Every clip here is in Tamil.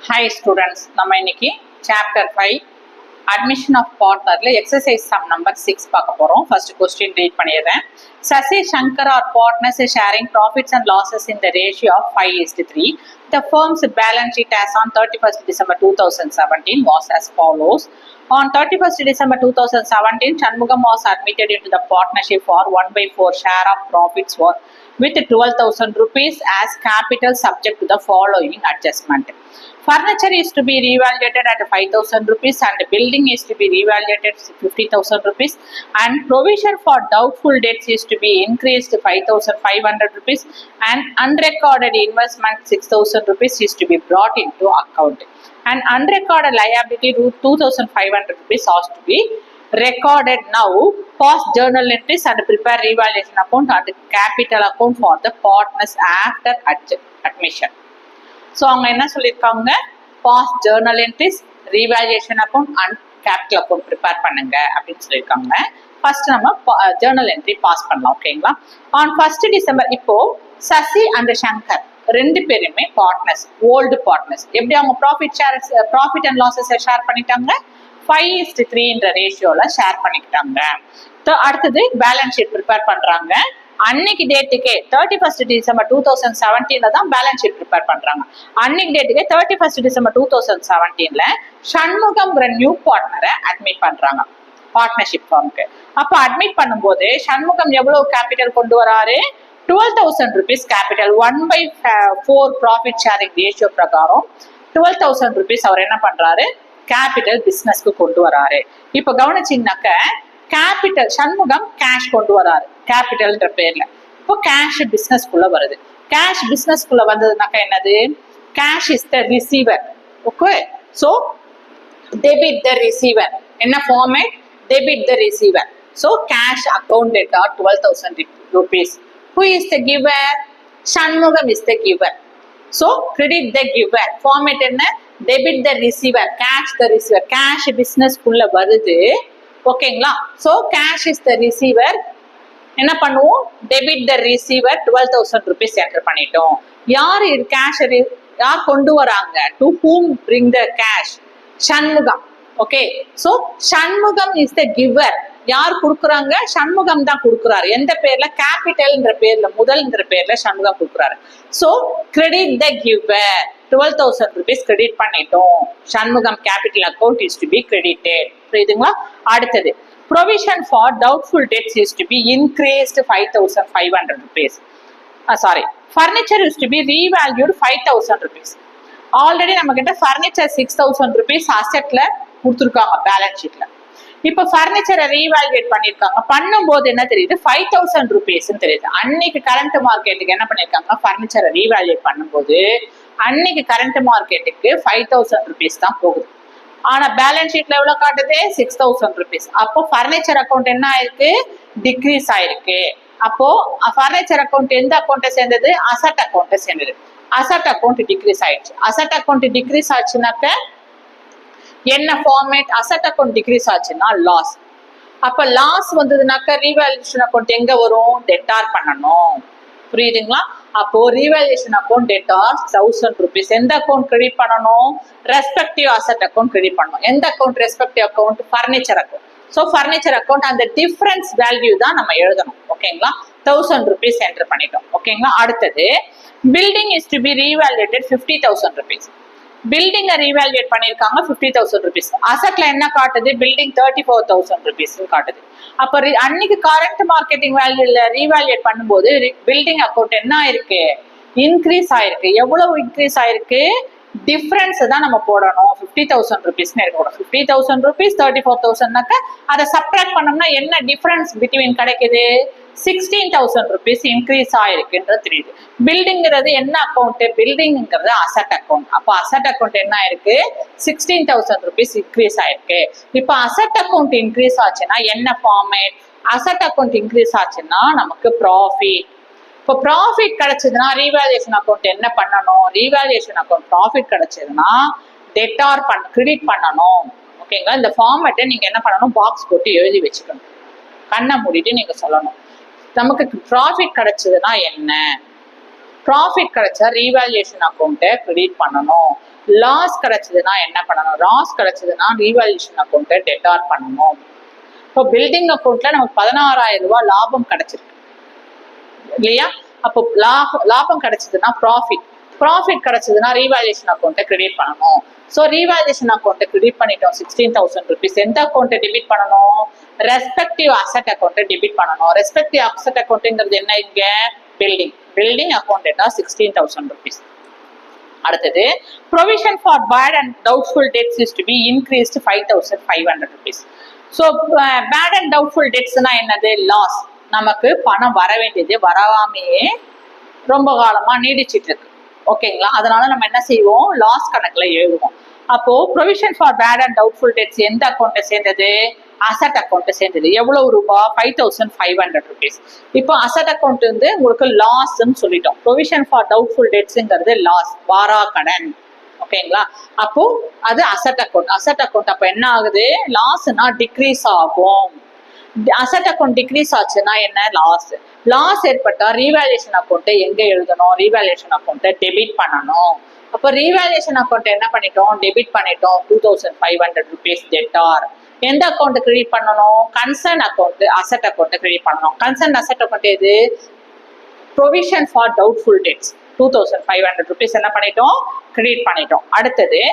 Hi students, நம்ம இன்னைக்கு chapter 5 admission of partner exercise sum number 6 பார்க்க போறோம். First question read பண்ணிடுறேன். Sasi Shankar are partners sharing profits and losses in the ratio of 5:3. The firm's balance sheet as on 31st December 2017 was as follows. On 31st December 2017, Shanmugam was admitted into the partnership for 1/4 share of profits worth with 12,000 rupees as capital subject to the following adjustment. Furniture is to be revaluated at 5,000 rupees and building is to be revaluated 50,000 rupees and provision for doubtful debts is to be increased 5,500 rupees and unrecorded investment 6,000 rupees is to be brought into account. And unrecorded liability 2,500 rupees has to be recorded now. Pause journal entries and prepare revaluation account and capital account for the partners after admission. So அவங்க என்ன சொல்லியிருக்காங்க, past journal entries, revaluation account and capital account prepare பண்ணுங்க அப்படின்னு சொல்லியிருக்காங்க. ஃபர்ஸ்ட் நம்ம ஜேர்னல் என்ட்ரி பாஸ் பண்ணலாம். ஓகேங்களா? ஆன் 1st December இப்போ சசி அண்ட் சங்கர் ரெண்டு பேருமே பார்ட்னர்ஸ், ஓல்டு பார்ட்னர்ஸ். எப்படி அவங்க ப்ராஃபிட் அண்ட் லாஸஸ் ஷேர் பண்ணிட்டாங்க, 5:3 ரேஷியோல ஷேர் பண்ணிக்கிட்டாங்க. அடுத்தது பேலன்ஸ் ஷீட் ப்ரிப்பேர் பண்றாங்க. அன்னைக்கு டேட்டுக்கே 31st December 2017 தான் பேலன்ஸ் ஷீட் ப்ரிப்பேர் பண்றாங்க. அன்னைக்கு டேட்டுக்கே 31st December 2017 சண்முகம் நியூ பார்ட்னரை அட்மிட் பண்றாங்க பார்ட்னர்ஷிப் ஃபார்முக்கு. அப்ப அட்மிட் பண்ணும்போது சண்முகம் எவ்வளவு கேபிட்டல் கொண்டு வராரு, 12,000 rupees capital. 1/4 profit sharing ratio பிரகாரம் 12,000 rupees அவர் என்ன பண்றாரு, கேபிட்டல் பிசினஸ்க்கு கொண்டு வராரு. இப்ப கவனிச்சீங்கன்னாக்க கேபிட்டல் சண்முகம் கேஷ் கொண்டு வராரு கேபிட்டல்ன்ற பேர்ல. இப்போ கேஷ் பிசினஸ்க்குள்ள வருது. கேஷ் பிசினஸ்க்குள்ள வந்ததுனாக்கா என்னது, cash is the receiver. Okay, so debit the receiver. என்ன format, debit the receiver. So cash accounted are 12,000 rupees. Who is the giver? Shanmugam is the giver. So credit the giver. Format என்ன, debit the receiver, cash the receiver. Cash business குள்ள வருது. ஓகேங்களா? So cash is the receiver. என்ன பண்ணுவோம், debit the receiver 12,000 rupees enter பண்ணிட்டோம். யார் கேஷ் யார் கொண்டு வராங்க, to whom bring the cash, Shanmugam. Okay, so Shanmugam is the giver. யார் கொடுக்குறாங்க, சண்முகம் தான் கொடுக்குறாரு. எந்த பேர்ல, கேபிட்டல்ன்ற பேர்ல, முதல்ன்ற பேர்ல சண்முகம் கொடுக்குறாரு. So credit the giver, 12,000 rupees credit பண்ணிட்டோம். Shanmugam capital account is to be credited. புரியுதுங்களா? அடுத்தது provision for doubtful debts is to be increased 5,500 rupees. Sorry, furniture is to be revalued 5,000 rupees. Already நம்ம கிட்ட ஃபர்னிச்சர் 6,000 rupees அசெட்ல கொடுத்துருக்காங்க பேலன்ஸ் ஷீட்ல. இப்போ ஃபர்னிச்சரை ரீவேல்யூட் பண்ணிருக்காங்க. பண்ணும்போது என்ன தெரியுது, 5,000 rupees தெரியுது. அன்னைக்கு கரண்ட் மார்க்கெட்டுக்கு என்ன பண்ணிருக்காங்க, ஃபர்னிச்சரை ரீவேல்யூட் பண்ணும்போது அன்னைக்கு கரண்ட் மார்க்கெட்டுக்கு 5,000 rupees தான் போகுது. ஆனா பேலன்ஸ் ஷீட்ல எவ்வளவு காட்டுது, 6,000 rupees. அப்போ ஃபர்னிச்சர் அக்கௌண்ட் என்ன ஆயிருக்கு, டிக்ரீஸ் ஆயிருக்கு. அப்போ ஃபர்னிச்சர் அக்கௌண்ட் எந்த அக்கௌண்ட்டை சேர்ந்தது, அசட் அக்கௌண்ட்டை சேர்ந்தது. அசட் அக்கௌண்ட் டிக்ரீஸ் ஆயிடுச்சு. அசட் அக்கௌண்ட் டிக்ரீஸ் ஆச்சுனாக்க என்ன ஃபார்மேட், அசட் அக்கௌண்ட் டிக்ரீஸ் ஆச்சுன்னா லாஸ். அப்ப லாஸ் வந்ததுனாக்க ரீவேல்யூஷன் அக்கௌண்ட் எங்க வரும், டெட்டார் பண்ணணும். புரியுதுங்களா? அப்போ ரீவேல்யூஷன் அக்கௌண்ட் டெட்டார் 1,000 rupees. எந்த அக்கௌண்ட் கிரெடிட் பண்ணணும், ரெஸ்பெக்டிவ் அசட் அக்கௌண்ட் கிரெடிட் பண்ணணும். எந்த account, respective account, furniture account. So furniture account அந்த டிஃபரன்ஸ் வேல்யூ தான் நம்ம எழுதணும். ஓகேங்களா? 1,000 rupees என்டர் பண்ணிட்டோம். ஓகேங்களா? அடுத்தது building is to be revalued 50,000 rupees. பில்டிங்கை ரீவேல்யூட் பண்ணிருக்காங்க 50,000 rupees. அசட்ல என்ன காட்டுது, பில்டிங் 34,000 rupees காட்டுது. அப்ப அன்னைக்கு கரண்ட் மார்க்கெட்டிங் வேல்யூல ரீவேல்யூட் பண்ணும்போது பில்டிங் அக்கௌண்ட் என்ன ஆயிருக்கு, இன்க்ரீஸ் ஆயிருக்கு. எவ்வளவு இன்க்ரீஸ் ஆயிருக்கு, டிஃபரன்ஸ் தான் நம்ம போடணும். 50,000 rupees இருக்கணும். 50,000 rupees 34,000னாக்க அதை சப்ட்ராக்ட் பண்ணோம்னா என்ன டிஃபரன்ஸ் பிட்வீன் கிடைக்குது, 16,000 rupees இன்க்ரீஸ் ஆயிருக்குன்றது தெரியுது. பில்டிங்கிறது என்ன அக்கௌண்ட், பில்டிங்கிறது அசட் அக்கௌண்ட். அப்போ அசட் அக்கௌண்ட் என்ன ஆயிருக்கு, 16,000 rupees இன்க்ரீஸ் ஆயிருக்கு. இப்போ அசட் அக்கௌண்ட் இன்க்ரீஸ் ஆச்சுன்னா என்ன ஃபார்மேட், அசட் அக்கௌண்ட் இன்க்ரீஸ் ஆச்சுன்னா நமக்கு ப்ராஃபிட். இப்போ ப்ராஃபிட் கிடைச்சதுன்னா ரீவேல்யூஷன் அக்கௌண்ட் என்ன பண்ணணும், ரீவேல்யூஷன் அக்கௌண்ட் ப்ராஃபிட் கிடைச்சதுன்னா டெட்டார் கிரெடிட் பண்ணணும். ஓகேங்களா? இந்த ஃபார்மேட்டை நீங்க என்ன பண்ணணும், பாக்ஸ் போட்டு எழுதி வச்சுக்கணும். கண்ணை மூடிட்டு நீங்க சொல்லணும், நமக்கு ப்ராஃபிட் கிடைச்சதுன்னா என்ன, ப்ராஃபிட் கிடைச்சா ரீவேல்யூஷன் அக்கௌண்ட்டை கிரெடிட் பண்ணணும். லாஸ் கிடைச்சதுன்னா என்ன பண்ணணும்? லாஸ் கிடைச்சதுன்னா ரீவேல்யூஷன் அக்கௌண்ட்டை டெட்டார் பண்ணணும். இப்போ பில்டிங் அக்கௌண்ட்ல நமக்கு 16,000 ரூபாய் லாபம் கிடைச்சிருக்கு இல்லையா? அப்போ லாபம் கிடைச்சதுன்னா ப்ராஃபிட் கிடைச்சதுன்னா ரீவேல்யூஷன் அக்கௌண்ட்டை கிரெடிட் பண்ணணும். ஸோ ரீவேல்யூஷன் அக்கௌண்ட்டை கிரெடிட் பண்ணிட்டோம் 16,000 rupees. எந்த அக்கௌண்ட்டை டெபிட் பண்ணணும்? ரெஸ்பெக்டிவ் அசெட் அக்கௌண்ட்டை டெபிட் பண்ணணும். ரெஸ்பெக்டிவ் அசெட் அக்கௌண்ட்ங்கிறது என்ன? இங்க பில்டிங் அக்கௌண்ட் டேட்டா 16,000 rupees. அடுத்தது provision for bad and doubtful debts is to be increased 5,500 rupees. So bad and doubtful டெட்ஸ்னா என்னது? லாஸ். நமக்கு பணம் வர வேண்டியது வராமையே ரொம்ப காலமா நீடிச்சிட்டு இருக்கு. ஓகேங்களா? அதனால நம்ம என்ன செய்வோம்? லாஸ் கணக்குல எழுதுவோம். அப்போ provision for bad and doubtful debts எந்த அக்கௌண்ட்டை சேர்ந்தது? அசட் அக்கௌண்ட்டை சேர்ந்தது. எவ்வளவு ரூபாய்? 5,500 rupees. இப்போ அசட் அக்கௌண்ட் வந்து உங்களுக்கு லாஸ்ன்னு சொல்லிட்டோம். ப்ரொவிஷன் ஃபார் டவுட்ஃபுல் டெட்ஸ்ங்கிறது லாஸ், வாரா கடன். ஓகேங்களா? அப்போ அது அசட் அக்கௌண்ட். அப்ப என்ன ஆகுது? லாஸ்னா டிக்ரீஸ் ஆகும். அசட் அக்கௌண்ட் டிக்ரீஸ் ஆச்சுன்னா என்ன? லாஸ் ஏற்பட்டா ரீவேல்யூஷன் அக்கௌண்ட்டை எங்க எழுதணும்? ரீவேல்யூஷன் அக்கௌண்ட்டை டெபிட் பண்ணணும். அப்போ ரீவேல்யூஷன் அக்கௌண்ட் என்ன பண்ணிட்டோம்? டெபிட் பண்ணிட்டோம் 2,500 rupees டெட்டார். எந்த அக்கௌண்ட் கிரெடிட் பண்ணணும்? Concern account asset account credit பண்ணணும். கன்சர்ன் அசட் அக்கௌண்ட் எது? Provision for doubtful debts 2,500 rupees என்ன பண்ணிட்டோம்? கிரெடிட் பண்ணிட்டோம். அடுத்தது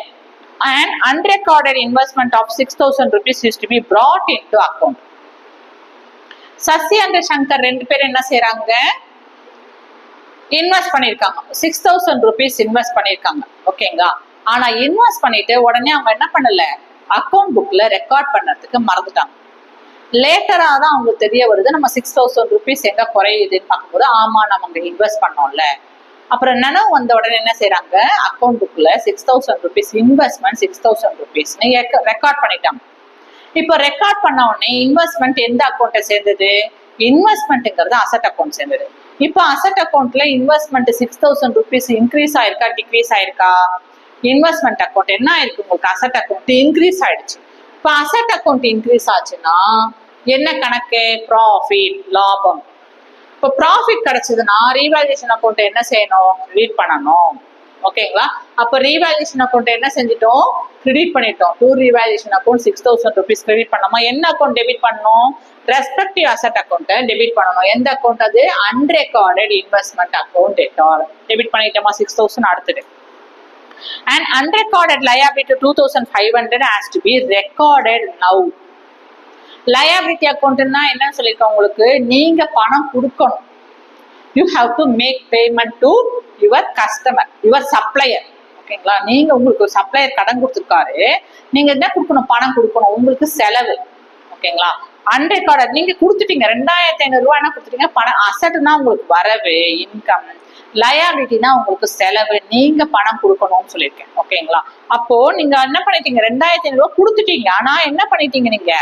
and unrecorded investment of 6,000 rupees is to be brought into account. Sasi and Shankar ரெண்டு பேரும் என்ன செய்யறாங்க? இன்வெஸ்ட் பண்ணிருக்காங்க. 6,000 rupees இன்வெஸ்ட் பண்ணிருக்காங்க. ஓகேங்களா? ஆனா இன்வெஸ்ட் பண்ணிட்டு உடனே அவங்க என்ன பண்ணல? அக்கௌண்ட் புக்ல ரெக்கார்ட் பண்ணறதுக்கு மறந்துட்டாங்க. லேட்டரா தான் அவங்களுக்கு தெரிய வருது, நம்ம 6,000 rupees எங்க குறையுதுன்னு பார்க்கும்போது, ஆமா நம்ம அங்க இன்வெஸ்ட் பண்ணோம்ல. அப்புறம் நினைவு வந்த உடனே என்ன செய்யறாங்க? அக்கௌண்ட் புக்ல 6,000 rupees இன்வெஸ்ட்மெண்ட் 6,000 rupees ரெக்கார்ட் பண்ணிட்டாங்க. இப்போ ரெக்கார்ட் பண்ண உடனே இன்வெஸ்ட்மெண்ட் எந்த அக்கௌண்ட்டை சேர்ந்தது? இன்வெஸ்ட்மெண்ட்ங்கிறது அசட் அக்கௌண்ட் சேர்ந்தது. இப்போ அசட் அக்கௌண்ட்ல இன்வெஸ்ட்மெண்ட் 6,000 rupees இன்க்ரீஸ் ஆயிருக்கா டிக்ரீஸ் ஆயிருக்கா? இன்வெஸ்ட்மெண்ட் அக்கௌண்ட் என்ன ஆயிருக்கு உங்களுக்கு? அசட் அக்கௌண்ட் இன்க்ரீஸ் ஆயிடுச்சு. இப்போ அசட் அக்கௌண்ட் இன்க்ரீஸ் ஆச்சுன்னா என்ன கணக்கு? ப்ராஃபிட், லாபம். இப்போ ப்ராஃபிட் கிடைச்சதுன்னா ரீவேல்யூஷன் அக்கௌண்ட் என்ன செய்யணும்? கிரெடிட் பண்ணணும். ஓகேங்களா? அப்ப ரீவேல்யூஷன் அக்கௌண்ட் என்ன செஞ்சிட்டோம்? கிரெடிட் பண்ணிட்டோம். To revaluation account 6,000 rupees credit பண்ணோமா? என்ன அக்கௌண்ட் டெபிட் பண்ணணும்? ரெஸ்பெக்டிவ் அசட் அக்கௌண்ட்டை டெபிட் பண்ணணும். எந்த அக்கௌண்ட் அது? Unrecorded investment account debtor. Debit பண்ணிட்டோமா 6,000. அடுத்தது and unrecorded liability 2,500 has to be recorded now. liability அக்கௌண்ட்னா என்னன்னு சொல்லிருக்கோம் உங்களுக்கு? நீங்க பணம் கொடுக்கணும். you have to make payment to your customer, your supplier. ஓகேங்களா? நீங்க உங்களுக்கு ஒரு சப்ளையர் கடன் கொடுத்துருக்காரு, நீங்க என்ன கொடுக்கணும்? பணம் கொடுக்கணும். உங்களுக்கு செலவு. ஓகேங்களா? அன்ரெக்கார்டட் நீங்க கொடுத்துட்டீங்க 2,500 ரூபாய் என்ன கொடுத்துட்டீங்க? பணம். அசட்னா உங்களுக்கு வரவு, இன்கம். லயபிலிட்டினா உங்களுக்கு செலவு, நீங்க பணம் கொடுக்கணும்னு சொல்லியிருக்கேன். ஓகேங்களா? அப்போ நீங்க என்ன பண்ணிட்டீங்க? 2,500 ரூபாய் கொடுத்துட்டீங்க. ஆனா என்ன பண்ணிட்டீங்க? நீங்க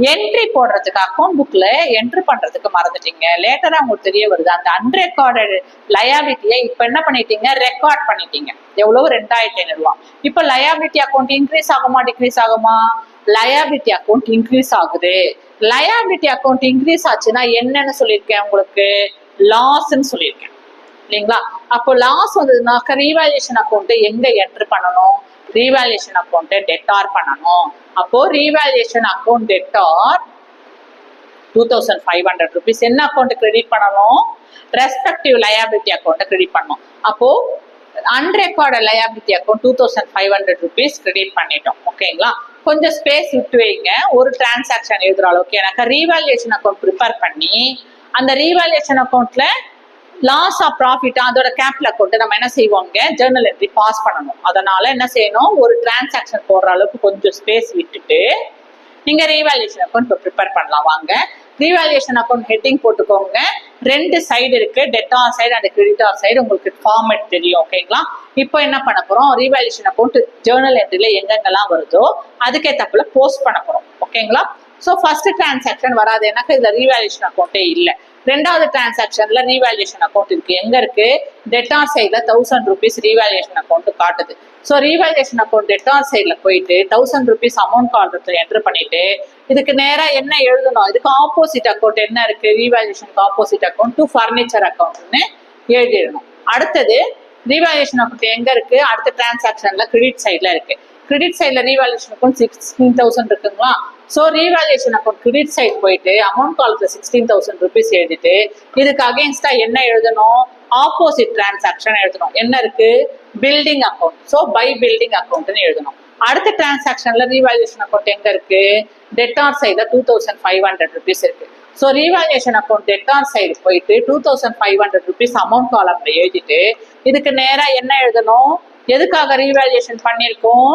என்ட்ரி போடுறதுக்கு அக்கௌண்ட் புக்ல என்ட்ரி பண்றதுக்கு மறந்துட்டீங்க. லேட்டரா உங்களுக்கு தெரிய வருது அந்த அன்ரெக்கார்டட் லயபிலிட்டியை இப்ப என்ன பண்ணிட்டீங்க? ரெக்கார்ட் பண்ணிட்டீங்க. எவ்வளவு? 2,500 ரூபாய். இப்ப லயபிலிட்டி அக்கௌண்ட் இன்க்ரீஸ் ஆகுமா டிக்ரீஸ் ஆகுமா? லயபிலிட்டி அக்கௌண்ட் இன்க்ரீஸ் ஆகுது. லயபிலிட்டி அக்கௌண்ட் இன்க்ரீஸ் ஆச்சுன்னா என்னன்னு சொல்லியிருக்கேன் உங்களுக்கு? லாஸ்ன்னு சொல்லியிருக்கேன் இல்லைங்களா? அப்போ லாஸ் வந்ததுனாக்க ரீவேல்யூஷன் அக்கௌண்ட் எங்க என்ட்ரு பண்ணணும்? ரீவேல்யூஷன் அக்கௌண்ட் டெட்டார் பண்ணணும். அப்போ ரீவேல்யூஷன் அக்கௌண்ட் டெட்டார் 2,500 rupees என்ன அக்கௌண்ட் கிரெடிட் பண்ணணும்? ரெஸ்பெக்டிவ் லயபிலிட்டி அக்கௌண்ட் கிரெடிட் பண்ணணும். அப்போ unrecorded liability account 2,500 rupees credit பண்ணிட்டோம். ஓகேங்களா? கொஞ்சம் ஸ்பேஸ் விட்டு வைங்க. ஒரு டிரான்சாக்ஷன் எழுதுற அளவுக்கு எனக்கு ரீவேல்யூஷன் அக்கௌண்ட் ப்ரிப்பேர் பண்ணி அந்த ரீவேல்யூஷன் அக்கௌண்ட்ல லாஸ் ஆஃப் ப்ராஃபிட் அதோட கேபிட்டல் அக்கௌண்ட் நம்ம என்ன செய்வோங்க? ஜேர்னல் என்ட்ரி பாஸ் பண்ணணும். அதனால என்ன செய்யணும்? ஒரு டிரான்சாக்ஷன் போடுற அளவுக்கு கொஞ்சம் ஸ்பேஸ் விட்டுட்டு நீங்க ரீவேல்யூஷன் அக்கௌண்ட் ப்ரிப்பேர் பண்ணலாம். வாங்க ரீவேல்யூஷன் அக்கௌண்ட் ஹெட்டிங் போட்டுக்கோங்க. 2 சைடு இருக்கு, debtor side and creditor side. உங்களுக்கு ஃபார்மேட் தெரியும். ஓகேங்களா? இப்போ என்ன பண்ண போறோம்? ரீவேல்யூஷன் அக்கௌண்ட் ஜேர்னல் என்ட்ரில எங்கெங்கெல்லாம் வருதோ அதுக்கேற்றப்பல போஸ்ட் பண்ண போறோம். ஓகேங்களா? ஸோ ஃபர்ஸ்ட் டிரான்சாக்ஷன் வராது, எனக்கு இதுல ரீவேல்யூஷன் அக்கௌண்ட்டே இல்லை. ரெண்டாவது டிரான்சாக்ஷன்ல ரீவேல்யூஷன் அக்கௌண்ட் இருக்கு. எங்க இருக்கு? டெட்டார் சைட்ல 1,000 rupees ரீவேல்யூஷன் அக்கௌண்ட் காட்டுது. ஸோ ரீவேல்யூஷன் அக்கௌண்ட் டெட்டார் சைட்ல போயிட்டு 1,000 rupees அமௌண்ட் கால்றதுல என்டர் பண்ணிட்டு இதுக்கு நேரா என்ன எழுதணும்? இதுக்கு ஆப்போசிட் அக்கௌண்ட் என்ன இருக்கு? ரீவேல்யூஷனுக்கு ஆப்போசிட் அக்கௌண்ட் டு ஃபர்னிச்சர் அக்கௌண்ட்னு எழுதிடணும். அடுத்தது ரீவால்யூஷன் அக்கௌண்ட் எங்க இருக்கு? அடுத்த டிரான்சாக்ஷன்ல கிரெடிட் சைட்ல இருக்கு. கிரெடிட் சைட்ல ரீவால்யூஷன் அக்கௌண்ட் 16,000 இருக்குங்களா? So revaluation account credit side போயிட்டு அமௌண்ட் காலத்துல 16,000 ருபீஸ் எழுதிட்டு இதுக்கு அகேன்ஸ்டா என்ன எழுதணும்? ஆப்போசிட் டிரான்சாக்ஷன் எழுதணும். என்ன இருக்கு? Building account. So by building அக்கௌண்ட்னு எழுதணும். அடுத்த டிரான்சாக்ஷன்ல ரீவால்யூஷன் அக்கௌண்ட் எங்க இருக்கு? டெட்டார் சைட்ல 2,500 ருபீஸ் இருக்கு. So revaluation account debtor side போயிட்டு 2,500 ருபீஸ் அமௌண்ட் காலம்ல எழுதிட்டு இதுக்கு நேரா என்ன எழுதணும்? எதுக்காக ரீவால்யூஷன் பண்ணியிருக்கோம்?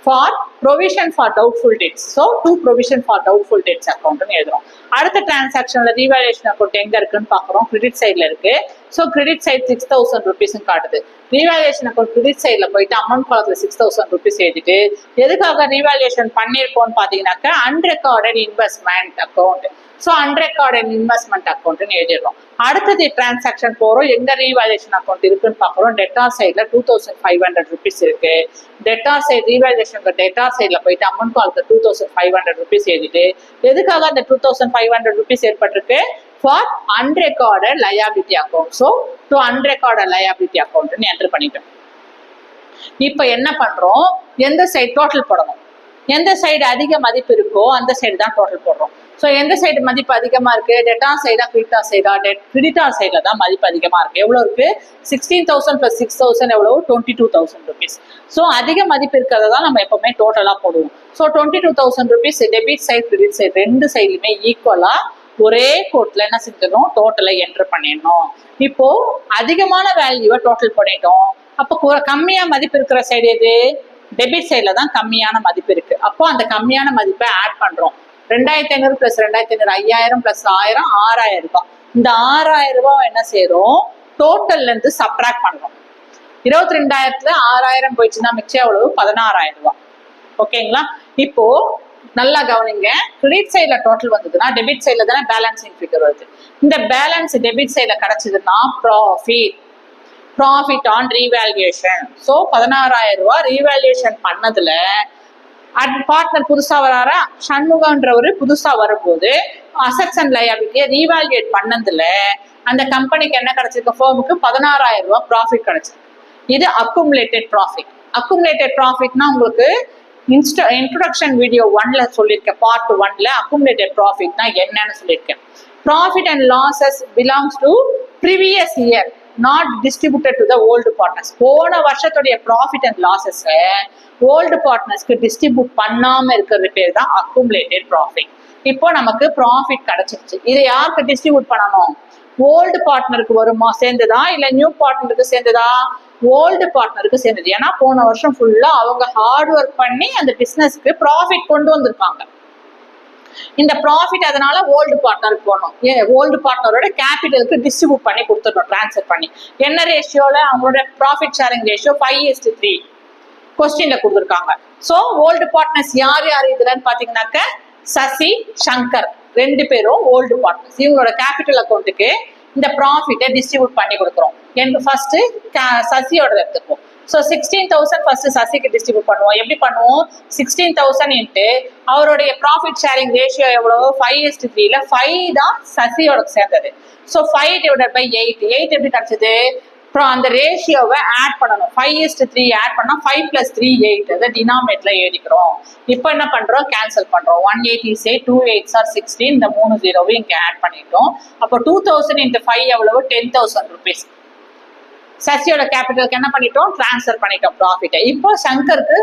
For provision for doubtful debts. So to provision for doubtful debts அக்கௌண்ட்னு எழுதுறோம். அடுத்த டிரான்சாக்ஷன்ல ரீவால்யூஷன் அக்கௌண்ட் எங்க இருக்குன்னு பாக்குறோம். கிரெடிட் சைட்ல இருக்கு. ஸோ கிரெடிட் சைட் 6,000 ருபீஸ் காட்டுது. ரீவால்யூஷன் அக்கௌண்ட் கிரெடிட் சைட்ல போயிட்டு அமௌண்ட் காலத்துல 6,000 ருபீஸ் எழுதிட்டு எதுக்காக ரீவால்யூஷன் பண்ணியிருக்கோம்னு பாத்தீங்கன்னாக்கா unrecorded investment account. So unrecorded investment அக்கௌண்ட்னு எழுதிடுறோம். அடுத்தது டிரான்சாக்ஷன் போறோம். எங்க ரீவால்யூஷன் அக்கௌண்ட் இருக்குன்னு பாக்குறோம். டெட்டார் சைட்ல 2,500 ருபீஸ் இருக்கு. டெட்டார் சைட் ரீவால்யூஷன் டெட்டார் சைட்ல போயிட்டு அமௌண்ட் காலத்துல 2,500 ருபீஸ் எழுதிட்டு எதுக்காக அந்த 2,500 ருபீஸ் ஏற்பட்டிருக்கு? For unrecorded liability account. So to unrecorded liability அக்கௌண்ட்னு என்டர் பண்ணிட்டோம். இப்ப என்ன பண்றோம்? எந்த சைடு டோட்டல் போடணும். எந்த சைடு அதிக மதிப்பு இருக்கோ அந்த சைடு தான் டோட்டல் போடுறோம். ஸோ எந்த சைடு மதிப்பு அதிகமா இருக்கு? டெட்டார் சைடா கிரெடிட்டார் சைடா? கிரெடிட்டார் சைட்ல தான் மதிப்பு அதிகமா இருக்கு. எவ்வளவு இருக்கு? 16,000 + 6,000 எவ்வளவு? 22,000 ருபீஸ். ஸோ அதிக மதிப்பு இருக்கிறத தான் நம்ம எப்பவுமே டோட்டலா போடுவோம். So 22,000 rupees debit side credit side ரெண்டு சைட்லுமே ஈக்குவலா ஒரே கோட்ல என்ன செஞ்சிடணும்? டோட்டலை என்டர் பண்ணிடணும். இப்போ அதிகமான வேல்யூவை டோட்டல் பண்ணிட்டோம். அப்போ கம்மியா மதிப்பு இருக்கிற சைடு எது? டெபிட் சைட்ல தான் கம்மியான மதிப்பு இருக்கு. அப்போ அந்த கம்மியான மதிப்பை ஆட் பண்றோம். 2,500 + 2,500 5,000 + 1,000 6,000 ரூபாய். இந்த 6,000 ரூபாய் என்ன செய்யறோம்? டோட்டல்ல இருந்து சப்ட்ராக்ட் பண்றோம். 22,000ல 6,000 போயிடுச்சுன்னா மிச்சம் எவ்வளவு? 16,000 ரூபாய். ஓகேங்களா? இப்போ நல்லா கவனிங்க. கிரெடிட் சைட்ல டோட்டல் வந்ததுன்னா டெபிட் சைட்ல தானே பேலன்சிங் ஃபிகர் வருது. இந்த பேலன்ஸ் டெபிட் சைட்ல கிடைச்சதுன்னா ப்ராஃபிட் ஆன் ரீவேல்யூஷன். ஸோ 16,000 ரூபாய் ரீவேல்யூஷன் பண்ணதுல பார்ட்னர் புதுசா வராரா? சண்முகன்றவரு புதுசா வரும்போது அசெட்ஸ் அண்ட் லயபிலிட்டியை ரீவேல்யூட் பண்ணதுல அந்த கம்பெனிக்கு என்ன கிடைச்சிருக்கு? ஃபர்முக்கு 16,000 ரூபாய் ப்ராஃபிட் கிடைச்சிருக்கு. இது அக்குமுலேட்டட் ப்ராஃபிட். அக்குமுலேட்டட் ப்ராஃபிட்னா உங்களுக்கு இன்ட்ரோடக்ஷன் வீடியோ 1ல சொல்லியிருக்கேன். பார்ட் 1ல அக்குமுலேட்டட் ப்ராஃபிட்னா என்னன்னு சொல்லியிருக்கேன். Profit and losses belongs to previous year not distributed to the old partners. போன வருஷத்துடைய ப்ராஃபிட் அண்ட் லாசஸ் ஓல்டு பார்ட்னர்ஸ்க்கு டிஸ்ட்ரிபியூட் பண்ணாம இருக்கிறது பேர் தான் அக்குமுலேட்டட் ப்ராஃபிட். இப்போ நமக்கு ப்ராஃபிட் கிடைச்சிருச்சு. இதை யாருக்கு டிஸ்ட்ரிபியூட் பண்ணணும்? ஓல்டு பார்ட்னருக்கு வருமா சேர்ந்ததா இல்ல நியூ பார்ட்னருக்கு சேர்ந்ததா? ஓல்டு பார்ட்னருக்கு சேர்ந்தது. ஏன்னா போன வருஷம் ஃபுல்லா அவங்க ஹார்ட் ஒர்க் பண்ணி அந்த பிசினஸ்க்கு ப்ராஃபிட் கொண்டு வந்திருக்காங்க. இந்த ப்ராஃபிட் அதனால ஓல்டு பார்ட்னருக்கு போகணும். ஓல்டு பார்ட்னரோட கேபிட்டலுக்கு டிஸ்ட்ரிபியூட் பண்ணி கொடுத்துடணும், டிரான்ஸ்ஃபர் பண்ணி. என்ன ரேஷியோல? அவங்களோட ப்ராஃபிட் ஷேரிங் ரேஷியோ 5:3 கொஸ்டின்ல கொடுத்துருக்காங்க. ஸோ ஓல்டு பார்ட்னர்ஸ் யார் யார் இதுலன்னு பாத்தீங்கன்னாக்க சசி, சங்கர் ரெண்டு பேரும் ஓல்டு பார்ட்னர்ஸ். இவங்களோட கேபிட்டல் அக்கௌண்ட்டுக்கு இந்த ப்ராஃபிட்டை டிஸ்ட்ரிபியூட் பண்ணி கொடுக்குறோம். எனக்கு ஃபர்ஸ்ட் சசியோட எடுத்துப்போம். ஸோ 16,000 ஃபர்ஸ்ட் சசிக்கு டிஸ்ட்ரிபியூட் பண்ணுவோம். எப்படி பண்ணுவோம்? 16,000 இன்ட்டு அவருடைய ப்ராஃபிட் ஷேரிங் ரேஷியோ எவ்வளவு? 5:3ல 5 தான் சசியோட சேர்ந்தது. ஸோ 5 / 8 எப்படி கிடைச்சது? அப்புறம் அந்த ரேஷியோவை ஆட் பண்ணணும். 5:3 ஆட் பண்ணா 5 + 3 8. அதை டினாமினேட்டர்ல எழுதிக்கிறோம். இப்போ என்ன பண்றோம்? கேன்சல் பண்றோம். 180 say 2 8s are 16. இந்த 3 0வை இங்க ஆட் பண்ணிட்டோம். அப்போ 2,000 × 5 எவ்வளவு? 10,000 ருபீஸ். சசியோட கேபிட்டலுக்கு என்ன பண்ணிட்டோம்? டிரான்ஸ்ஃபர் பண்ணிட்டோம் ப்ராஃபிட்டை. இப்போ சங்கருக்கு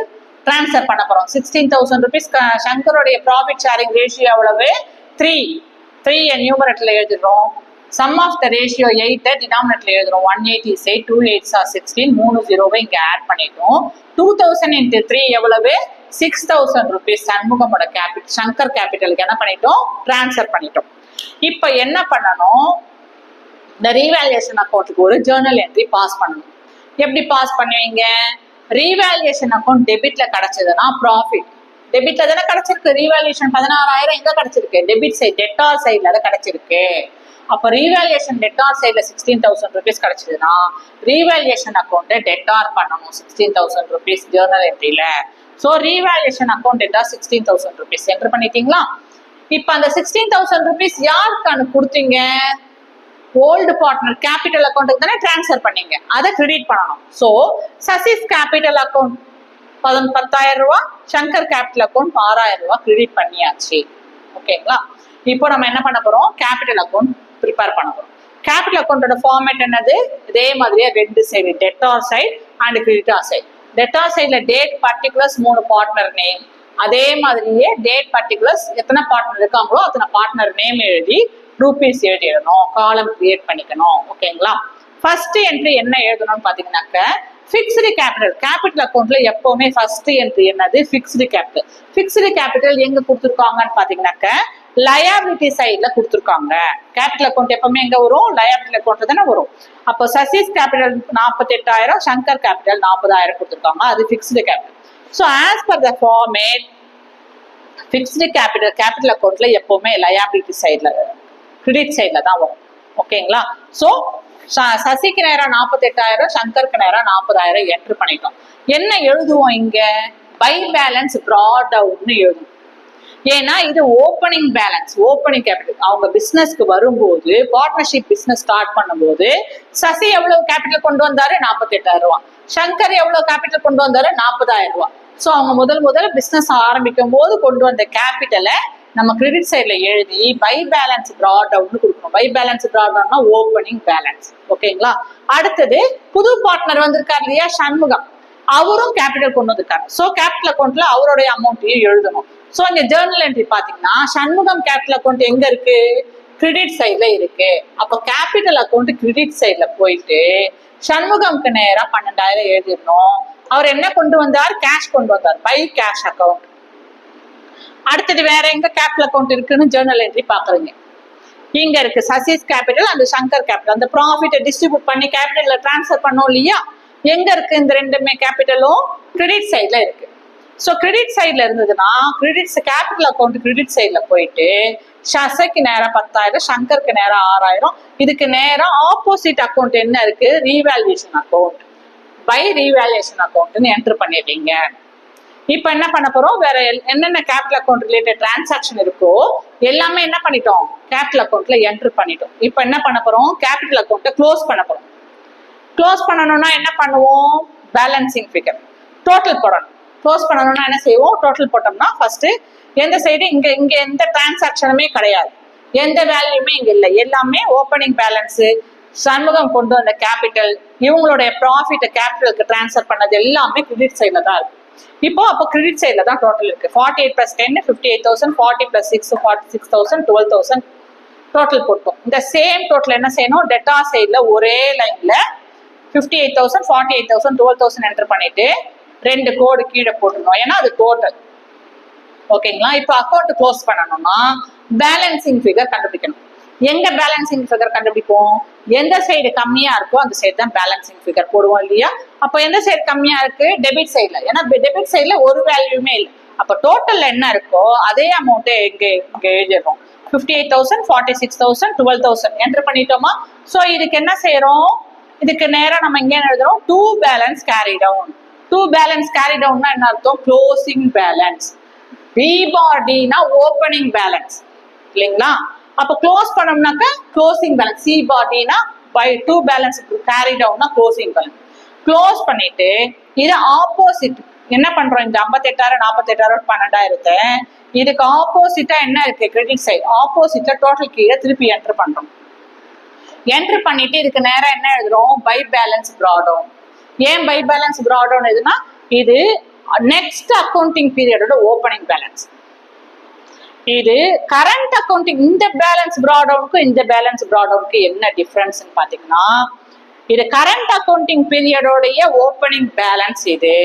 டிரான்ஸ்ஃபர் பண்ண போறோம். 16,000 ருபீஸ். சங்கருடைய ப்ராஃபிட் ஷேரிங் ரேஷியோ எவ்வளவு? 3 நியூமரேட்டர்ல எழுதிடுறோம். சம் ஆஃப் த ரேஷியோ 8 டினாமினேட்டர்ல எழுதுறோம். 180 say 2 8s are 16. 3 0வை இங்க ஆட் பண்ணிட்டோம். 2,000 × 3 எவ்வளவு? 6,000 ருபீஸ். சண்முகமோட கேபிட்டல் சங்கர் கேபிட்டலுக்கு என்ன பண்ணிட்டோம்? டிரான்ஸ்ஃபர் பண்ணிட்டோம். இப்போ என்ன பண்ணணும்? இந்த ரீவேல்யூஷன் அக்கௌண்ட்டுக்கு ஒரு ஜேர்னல் என்ட்ரி பாஸ் பண்ணணும். எப்படி பாஸ் பண்ணுவீங்க? ரீவேல்யூஷன் அக்கௌண்ட் டெபிட்ல கிடைச்சதுன்னா ப்ராஃபிட். டெபிட்ல தானே கிடைச்சிருக்கு. ரீவேல்யூஷன் 16,000 எங்க கிடைச்சிருக்கு? டெபிட் சைட் டெட்டார் சைட்ல தான் கிடைச்சிருக்கு. அப்போ ரீவேல்யூஷன் டெட்டார் சைட்ல 16,000 ருபீஸ் கிடைச்சதுன்னா ரீவேல்யூஷன் அக்கௌண்ட்டை டெட்டார் பண்ணணும் 16,000 ருபீஸ் ஜேர்னல் என்ட்ரியில. So revaluation account debtor 16,000 rupees enter பண்ணிட்டீங்களா? இப்போ அந்த 16,000 ருபீஸ் யாருக்கு கொடுத்தீங்க? ஓல்டு பார்ட்னர் கேபிட்டல் அக்கௌண்ட்டுக்கு தானே டிரான்ஸ்ஃபர் பண்ணீங்க, அதை கிரெடிட் பண்ணணும். ஸோ சசிஸ் கேபிட்டல் அக்கௌண்ட் 10,000 ரூபாய், சங்கர் கேபிட்டல் அக்கௌண்ட் 6,000 ரூபாய் கிரெடிட் பண்ணியாச்சு. ஓகேங்களா? இப்போ நம்ம என்ன பண்ண போறோம், கேபிட்டல் அக்கௌண்ட் ப்ரிப்பேர் பண்ண போறோம். கேபிட்டல் அக்கௌண்டோட ஃபார்மேட் என்னது, இதே மாதிரியே ரெண்டு side, debtor side and creditor side. Debtor சைடுல டேட் பர்டிகுலர்ஸ் 3 பார்ட்னர் நேம், அதே மாதிரியே டேட் பர்டிகுலர்ஸ் எத்தனை பார்ட்னர் இருக்காங்களோ அத்தனை பார்ட்னர் நேம் எழுதி ரூபீஸ் எழுதிடணும், காலம் கிரியேட் பண்ணிக்கணும். ஓகேங்களா? ஃபர்ஸ்ட் என்ட்ரி என்ன எழுதணும்னு பாத்தீங்கன்னாக்க ஃபிக்ஸ்டு கேபிட்டல். கேபிட்டல் அக்கௌண்ட்ல எப்பவுமே ஃபர்ஸ்ட் என்ட்ரி என்னது, ஃபிக்ஸ்டு கேபிட்டல். ஃபிக்ஸ்டு கேபிட்டல் எங்க கொடுத்துருக்காங்கன்னு பாத்தீங்கன்னாக்க லயபிலிட்டி சைட்ல கொடுத்துருக்காங்க. கேபிட்டல் அக்கௌண்ட் எப்பவுமே எங்க வரும், லயபிலிட்டி அக்கௌண்ட் தானே வரும். அப்போ சசிஸ் கேபிட்டல் 48,000, சங்கர் கேபிட்டல் 40,000 கொடுத்துருக்காங்க, அது fixed capital. So as per the format fixed capital அக்கௌண்ட்ல எப்பவுமே லயபிலிட்டி சைட்ல, கிரெடிட் சைட்ல தான் வரும். ஓகேங்களா? ஸோ சசிக்கு நேரம் 48,000, சங்கருக்கு நேரம் 40,000 என்ட்ரு பண்ணிட்டோம். என்ன எழுதுவோம் இங்க, பை பேலன்ஸ் பிராட் அவுட்னு எழுதுவோம். ஏன்னா இது ஓப்பனிங் பேலன்ஸ், ஓப்பனிங் கேபிட்டல். அவங்க பிசினஸ்க்கு வரும்போது, பார்ட்னர்ஷிப் பிசினஸ் ஸ்டார்ட் பண்ணும்போது சசி எவ்வளவு கேபிட்டல் கொண்டு வந்தாரு, 48,000 ரூபாய். சங்கர் எவ்வளவு கேபிட்டல் கொண்டு வந்தாரு, 40,000 ரூபாய். ஸோ அவங்க முதல் பிசினஸ் ஆரம்பிக்கும் போது கொண்டு வந்த கேபிட்டலை நம்ம கிரெடிட் சைட்ல எழுதி பை பேலன்ஸ் பிராட் அவுட்னு கொடுக்கணும். பை பேலன்ஸ் பிராட் அவுட்னா ஓப்பனிங் பேலன்ஸ். ஓகேங்களா? அடுத்தது புது பார்ட்னர் வந்திருக்காரு இல்லையா, சண்முகம், அவரும் கேபிட்டல் கொண்டு வந்திருக்காரு. ஸோ கேபிட்டல் அக்கௌண்ட்ல அவருடைய அமௌண்ட்டையும் எழுதணும். ஸோ இங்க ஜேர்னல் என்ட்ரி பாத்தீங்கன்னா சண்முகம் கேபிட்டல் அக்கௌண்ட் எங்க இருக்கு, கிரெடிட் சைட்ல இருக்கு. அப்போ கேபிட்டல் அக்கௌண்ட் கிரெடிட் சைட்ல போயிட்டு சண்முகம்க்கு நேரம் 12,000 எழுதிடணும். அவர் என்ன கொண்டு வந்தார், கேஷ் கொண்டு வந்தார், பை கேஷ் அக்கௌண்ட். அடுத்தது வேற எங்க கேபிட்டல் அக்கௌண்ட் இருக்குன்னு ஜேர்னல் என்ட்ரி பாக்குறீங்க. இங்க இருக்கு Sasi's capital and Shankar capital. அந்த ப்ராஃபிட்டை டிஸ்ட்ரிபியூட் பண்ணி கேபிட்டல்ல டிரான்ஸ்ஃபர் பண்ணோம் இல்லையா, எங்க இருக்கு இந்த ரெண்டுமே கேபிட்டலும், கிரெடிட் சைட்ல இருக்கு. ஸோ கிரெடிட் சைட்ல இருந்ததுன்னா கேபிட்டல் அக்கௌண்ட் கிரெடிட் சைட்ல போயிட்டு சசிக்கு நேரம் 10,000, சங்கருக்கு நேரம் 6,000. இதுக்கு நேரம் ஆப்போசிட் அக்கௌண்ட் என்ன இருக்கு, ரீவேல்யூஷன் அக்கௌண்ட், பை ரீவேல்யூஷன் அக்கௌண்ட்னு என்டர் பண்ணிடுறீங்க. இப்ப என்ன பண்ண போறோம், வேற என்னென்ன கேபிட்டல் அக்கௌண்ட் ரிலேட்டட் டிரான்சாக்ஷன் இருக்கோ எல்லாமே என்ன பண்ணிட்டோம், கேபிட்டல் அக்கௌண்ட்ல என்டர் பண்ணிட்டோம். இப்ப என்ன பண்ண போறோம், கேபிட்டல் அக்கௌண்ட்டை க்ளோஸ் பண்ண போறோம். க்ளோஸ் பண்ணணும்னா என்ன பண்ணுவோம், பேலன்சிங் ஃபிகர் டோட்டல் போடணும். க்ளோஸ் பண்ணணும்னா என்ன செய்வோம், டோட்டல் போட்டோம்னா ஃபர்ஸ்ட் எந்த சைடு இங்க எந்த டிரான்சாக்ஷனுமே கிடையாது, எந்த வேல்யூமே இங்க இல்லை, எல்லாமே ஓப்பனிங் பேலன்ஸ், சண்முகம் கொண்டு வந்த கேபிட்டல், இவங்களுடைய ப்ராஃபிட் கேபிட்டலுக்கு டிரான்ஸ்ஃபர் பண்ணது எல்லாமே கிரெடிட் சைட்ல தான் இருக்கு. இப்போ அப்போ கிரெடிட் சைட்ல தான் டோட்டல் இருக்கு. 48 + 10 58,000, 40 + 6 46,000, 12,000 டோட்டல் போட்டோம். இந்த சேம் டோட்டல் என்ன செய்யணும், டெட்டா சைட்ல ஒரே லைன்ல 58,000 48,000 12,000 என்டர் பண்ணிட்டு 2 கோடு கீழே போட்டுருணும், ஏன்னா அது டோட்டல். ஓகேங்களா? இப்போ அக்கௌண்ட் க்ளோஸ் பண்ணணும்னா பேலன்சிங் ஃபிகர் கண்டுபிடிக்கணும். எங்க பேலன்சிங் ஃபிகர் கண்டுபிடிப்போம், எந்த சைடு கம்மியா இருக்கோ அந்த சைடு தான் பேலன்சிங் ஃபிகர் போடுவோம் இல்லையா. அப்போ எந்த சைடு கம்மியா இருக்கு, டெபிட் சைட்ல, ஏன்னா டெபிட் சைட்ல ஒரு வேல்யூமே இல்லை. அப்போ டோட்டல்ல என்ன இருக்கோ அதே அமௌண்ட்டை இங்க எழுதிடுறோம். 58,000 46,000 12,000 என்டர் பண்ணிட்டோமா. ஸோ இதுக்கு என்ன செய்யறோம், இதுக்கு நேரம் நம்ம இங்க எழுதுறோம், to balance carry down. To balance carry டவுன்னா என்ன அர்த்தம், க்ளோசிங் பேலன்ஸ். பிபார்டினா ஓப்பனிங் பேலன்ஸ் இல்லைங்களா. அப்போ க்ளோஸ் பண்ணோம்னாக்க க்ளோசிங் பேலன்ஸ், சி பார்டினா பை டூ பேலன்ஸ் கேரி டவுன்னா க்ளோசிங் பேலன்ஸ். க்ளோஸ் பண்ணிட்டு இது ஆப்போசிட் என்ன பண்றோம், இந்த 58,000 48,000 12,000 இதுக்கு ஆப்போசிட்டா என்ன இருக்கு, கிரெடிட் சைடு ஆப்போசிட்ல டோட்டல் கீழே திருப்பி என்டர் பண்றோம். என்டர் பண்ணிட்டு இதுக்கு நேரம் என்ன எழுதுறோம், பை பேலன்ஸ் பிராட் டவுன். ஏன் பை பேலன்ஸ் பிராட் டவுன் எதுனா, இது நெக்ஸ்ட் அக்கௌண்டிங் பீரியடோட ஓப்பனிங் பேலன்ஸ். இது கரண்ட் அக்கௌண்டிங், இந்த பேலன்ஸ் பிராட் டவுனுக்கும் இந்த பேலன்ஸ் பிராட் டவுனுக்கு என்ன டிஃபரன்ஸ் பாத்தீங்கன்னா, இது கரண்ட் அக்கௌண்டிங் பீரியடோடைய ஓப்பனிங் பேலன்ஸ் இது,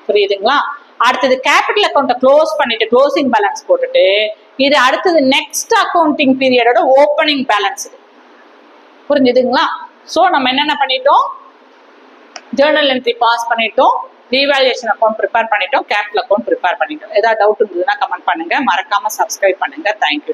புரியுதுங்களா. அடுத்தது கேபிட்டல் அக்கௌண்ட்டை க்ளோஸ் பண்ணிட்டு க்ளோசிங் பேலன்ஸ் போட்டுட்டு இது அடுத்தது நெக்ஸ்ட் அக்கௌண்டிங் பீரியடோட ஓப்பனிங் பேலன்ஸ் இது, புரிஞ்சுதுங்களா. ஸோ நம்ம என்னென்ன பண்ணிட்டோம், ஜேர்னல் என்ட்ரி பாஸ் பண்ணிட்டோம், ரீவேல்யூஷன் அக்கௌண்ட் ப்ரிப்பேர் பண்ணிட்டோம், கேபிட்டல் அக்கௌண்ட் ப்ரிப்பேர் பண்ணிட்டோம். ஏதாவது டவுட் இருந்ததுன்னா கமெண்ட் பண்ணுங்க, மறக்காம சப்ஸ்கிரைப் பண்ணுங்க. தேங்க்யூ.